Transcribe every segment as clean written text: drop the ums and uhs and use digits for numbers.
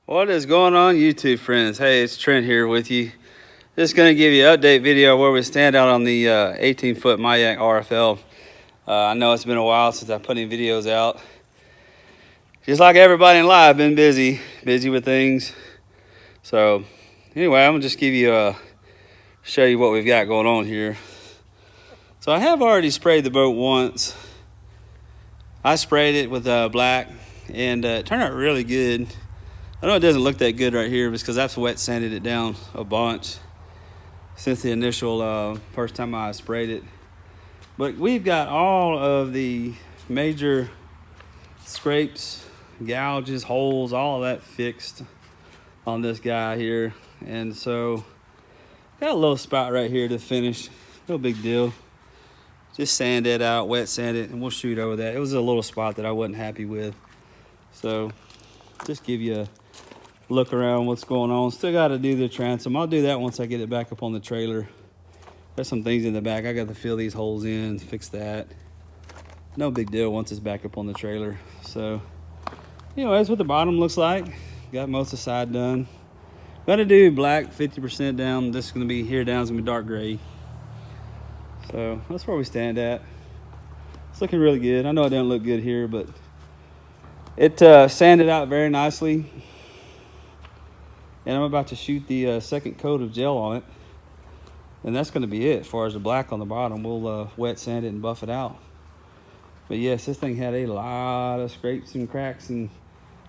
What is going on, YouTube friends? Hey, it's Trent here with you. Just going to give you an update video where we stand out on the 18-foot Majek RFL. I know it's been a while since I put any videos out. Just like everybody in life, been busy with things. So anyway, I'm going to just give you show you what we've got going on here. So I have already sprayed the boat once. I sprayed it with black and it turned out really good. I know it doesn't look that good right here because I've wet sanded it down a bunch since the initial first time I sprayed it. But we've got all of the major scrapes, gouges, holes, all of that fixed on this guy here. And so got a little spot right here to finish. No big deal. Just sand it out, wet sand it, and we'll shoot over that. It was a little spot that I wasn't happy with. So just give you a look around what's going on. Still got to do the transom. I'll do that once I get it back up on the trailer. There's some things in the back. I got to fill these holes in, fix that. No big deal once it's back up on the trailer. So anyway, that's what the bottom looks like. Got most of the side done. Gonna do black 50% down. This is gonna be here down. It's gonna be dark gray. So that's where we stand at. It's looking really good. I know it doesn't look good here, but it sanded out very nicely. And I'm about to shoot the second coat of gel on it. And that's going to be it as far as the black on the bottom. We'll wet sand it and buff it out. But yes, this thing had a lot of scrapes and cracks and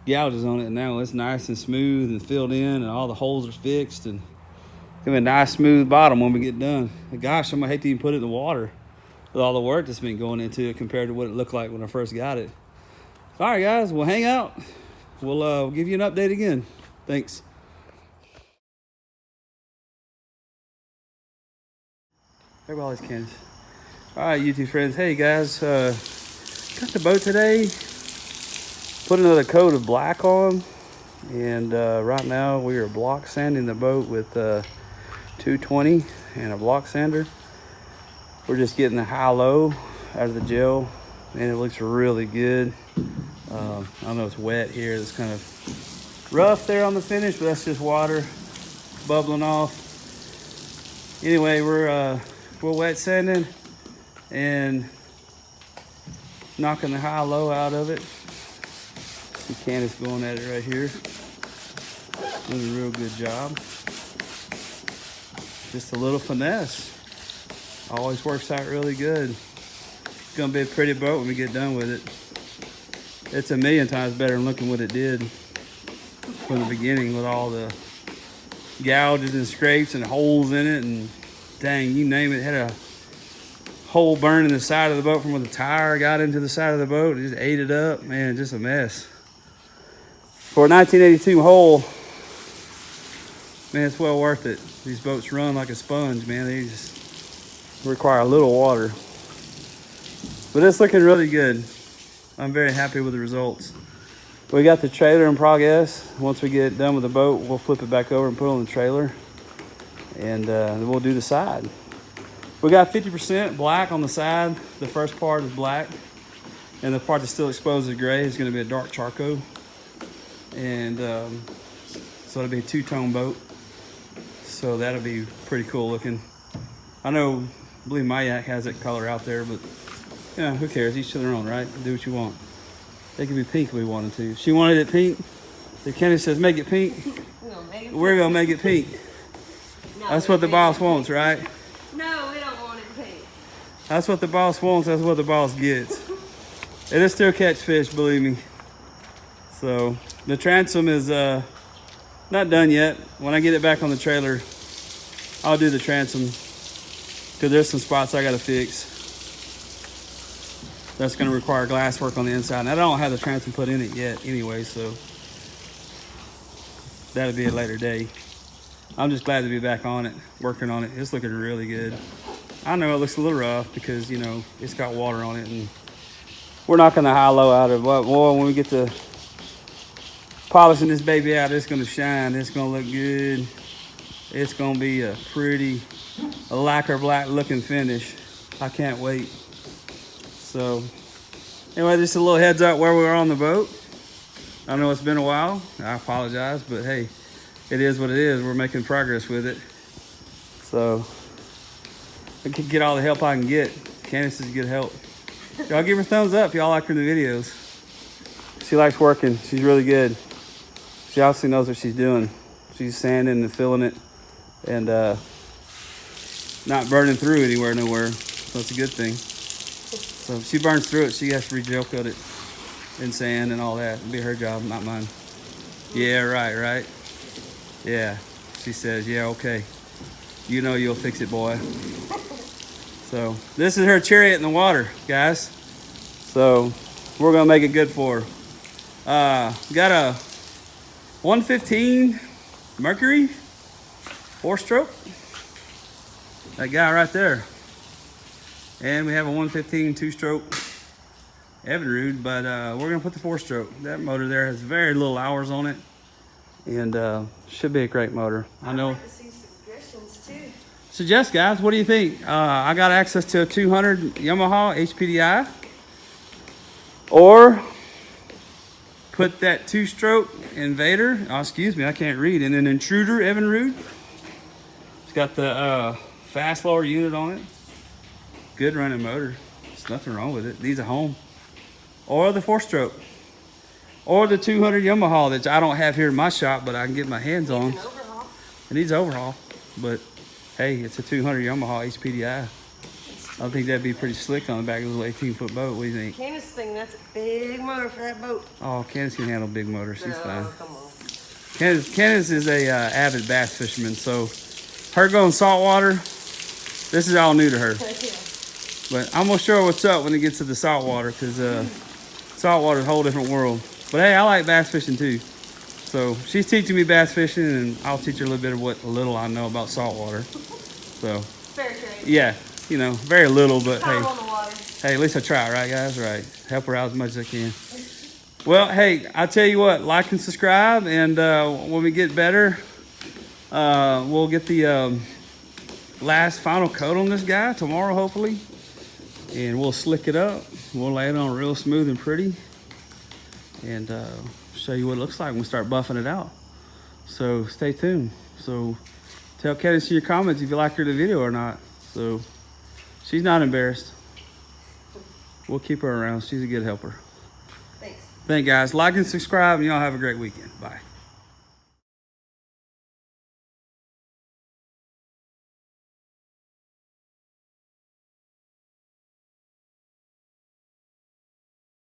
gouges on it. And now it's nice and smooth and filled in and all the holes are fixed. And give it a nice smooth bottom when we get done. But gosh, I'm going to hate to even put it in the water with all the work that's been going into it compared to what it looked like when I first got it. All right, guys, we'll hang out. We'll give you an update again. Thanks. Everybody's Candice. All right, YouTube friends. Hey, guys. Got the boat today. Put another coat of black on. And right now we are block sanding the boat with 220 and a block sander. We're just getting the high-low out of the gel. And it looks really good. I know it's wet here. It's kind of rough there on the finish, but that's just water bubbling off. Anyway, we're wet sanding and knocking the high-low out of it. See Candice going at it right here. Doing a real good job. Just a little finesse. Always works out really good. It's gonna be a pretty boat when we get done with it. It's a million times better than looking what it did from the beginning with all the gouges and scrapes and holes in it and dang, you name it. Had a hole burned in the side of the boat from where the tire got into the side of the boat. It just ate it up. Man, just a mess. For a 1982 hole, man, it's well worth it. These boats run like a sponge, man. They just require a little water. But it's looking really good. I'm very happy with the results. We got the trailer in progress. Once we get done with the boat, we'll flip it back over and put it on the trailer. And then we'll do the side. We got 50% black on the side. The first part is black. And the part that's still exposed to gray is going to be a dark charcoal. And so it'll be a two-tone boat. So that'll be pretty cool looking. I believe Majek has that color out there, but yeah, who cares? Each to their own, right? Do what you want. They could be pink if we wanted to. If she wanted it pink, if Candice says make it pink, we're going to make it pink. No, that's what the boss wants, right? No, we don't want it pink. That's what the boss wants. That's what the boss gets. It'll still catch fish, believe me. So the transom is not done yet. When I get it back on the trailer, I'll do the transom because there's some spots I got to fix. That's going to require glass work on the inside. And I don't have the transom put in it yet anyway, so that'll be a later day. I'm just glad to be back on it, working on it. It's looking really good. I know it looks a little rough because, you know, it's got water on it and we're knocking the high-low out of it. But boy, when we get to polishing this baby out, it's gonna shine. It's gonna look good. It's gonna be a pretty lacquer black looking finish. I can't wait. So anyway, just a little heads up where we are on the boat. I know it's been a while. I apologize, but hey, it is what it is. We're making progress with it. So I can get all the help I can get. Candice is good help. Y'all give her a thumbs up if y'all like her in the videos. She likes working. She's really good. She obviously knows what she's doing. She's sanding and filling it and not burning through nowhere. So it's a good thing. So if she burns through it, she has to re-gelcoat it and sand and all that. It'll be her job, not mine. Yeah, right? Yeah. She says, yeah, okay. You know you'll fix it, boy. So this is her chariot in the water, guys. So we're gonna make it good for her. Got a 115 Mercury 4-stroke. That guy right there. And we have a 115 2-stroke Evinrude, but we're gonna put the 4-stroke. That motor there has very little hours on it, and should be a great motor. I know. I'd like to see suggestions too. Suggest, guys. What do you think? I got access to a 200 Yamaha HPDI, or put that 2-stroke Invader. Oh, excuse me, I can't read. And an Intruder Evinrude. It's got the fast lower unit on it. Good running motor. There's nothing wrong with it. Needs a home. Or the 4-stroke. Or the 200 Yamaha that I don't have here in my shop, but I can get my hands on. An overhaul. It needs overhaul. But hey, it's a 200 Yamaha HPDI. I think that'd be pretty slick on the back of a little 18-foot boat. What do you think? Candice thinks that's a big motor for that boat. Oh, Candice can handle big motors. She's fine. Come on. Candice is a avid bass fisherman, so her going saltwater, this is all new to her. Yeah. But I'm gonna show her what's up when it gets to the saltwater, because saltwater is a whole different world. But hey, I like bass fishing too. So she's teaching me bass fishing, and I'll teach her a little bit of what little I know about saltwater. So Fair trade. yeah, you know, very little, but hey, Time on the water. hey, at least I try, right, guys? Right, help her out as much as I can. Well, hey, I tell you what, like and subscribe, and when we get better, we'll get the last final coat on this guy tomorrow, hopefully, and we'll slick it up. We'll lay it on real smooth and pretty, and show you what it looks like when we start buffing it out. So stay tuned. So tell Candice in your comments if you like her the video or not. So she's not embarrassed. We'll keep her around. She's a good helper. Thanks. Thank you, guys. Like and subscribe, and y'all have a great weekend. Bye.